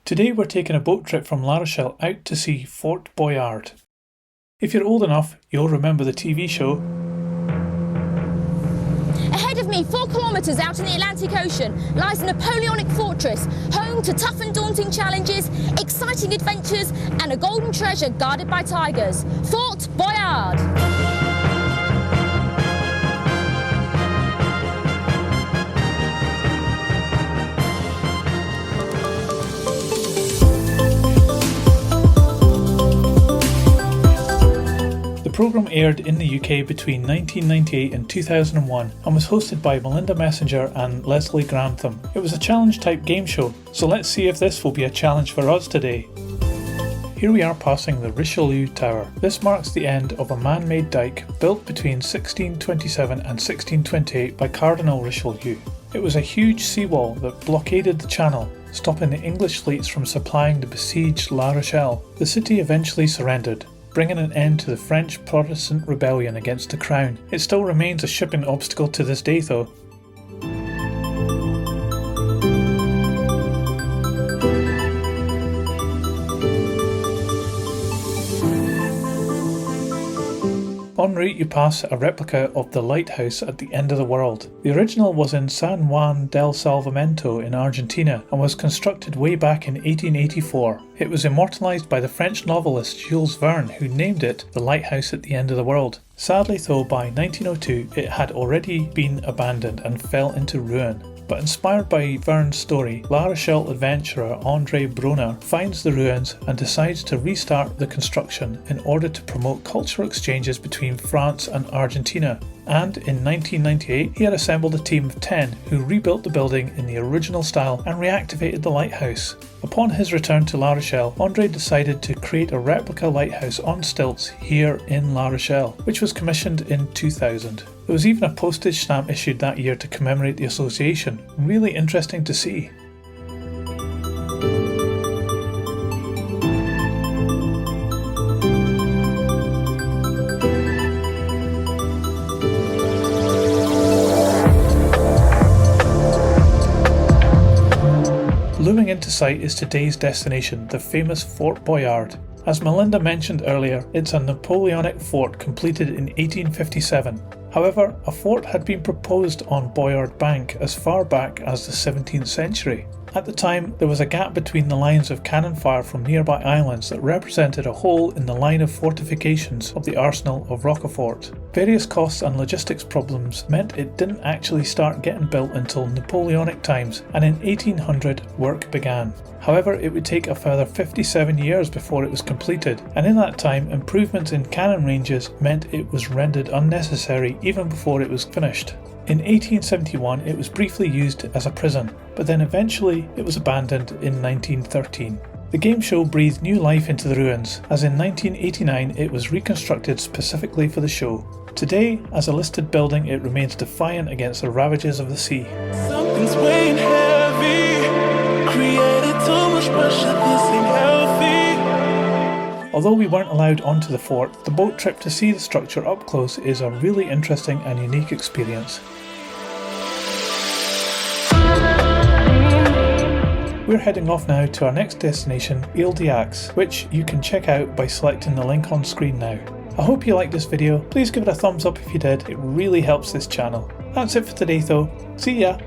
Today we're taking a boat trip from La Rochelle out to see Fort Boyard. If you're old enough, you'll remember the TV show. Ahead of me, 4 kilometres out in the Atlantic Ocean, lies the Napoleonic fortress, home to tough and daunting challenges, exciting adventures and a golden treasure guarded by tigers. Fort Boyard! The programme aired in the UK between 1998 and 2001 and was hosted by Melinda Messenger and Leslie Grantham. It was a challenge type game show, so let's see if this will be a challenge for us today. Here we are passing the Richelieu Tower. This marks the end of a man-made dyke built between 1627 and 1628 by Cardinal Richelieu. It was a huge seawall that blockaded the channel, stopping the English fleets from supplying the besieged La Rochelle. The city eventually surrendered, bringing an end to the French Protestant rebellion against the crown. It still remains a shipping obstacle to this day though. En route you pass a replica of the Lighthouse at the end of the world. The original was in San Juan del Salvamento in Argentina and was constructed way back in 1884. It was immortalised by the French novelist Jules Verne, who named it the Lighthouse at the end of the world. Sadly though, by 1902 it had already been abandoned and fell into ruin. But inspired by Verne's story, La Rochelle adventurer André Bronner finds the ruins and decides to restart the construction in order to promote cultural exchanges between France and Argentina. And in 1998 he had assembled a team of 10 who rebuilt the building in the original style and reactivated the lighthouse. Upon his return to La Rochelle, André decided to create a replica lighthouse on stilts here in La Rochelle, which was commissioned in 2000. There was even a postage stamp issued that year to commemorate the association. Really interesting to see. Looming into sight is today's destination, the famous Fort Boyard. As Melinda mentioned earlier, it's a Napoleonic fort completed in 1857. However, a fort had been proposed on Boyard Bank as far back as the 17th century. At the time, there was a gap between the lines of cannon fire from nearby islands that represented a hole in the line of fortifications of the arsenal of Rochefort. Various costs and logistics problems meant it didn't actually start getting built until Napoleonic times, and in 1800 work began. However, it would take a further 57 years before it was completed, and in that time improvements in cannon ranges meant it was rendered unnecessary even before it was finished. In 1871 it was briefly used as a prison, but then eventually it was abandoned in 1913. The game show breathed new life into the ruins, as in 1989 it was reconstructed specifically for the show. Today, as a listed building, it remains defiant against the ravages of the sea. Something's weighing heavy, created too much pressure, this ain't healthy. Although we weren't allowed onto the fort, the boat trip to see the structure up close is a really interesting and unique experience. We're heading off now to our next destination, Île-d'Aix, which you can check out by selecting the link on screen now. I hope you liked this video. Please give it a thumbs up if you did, it really helps this channel. That's it for today though. See ya!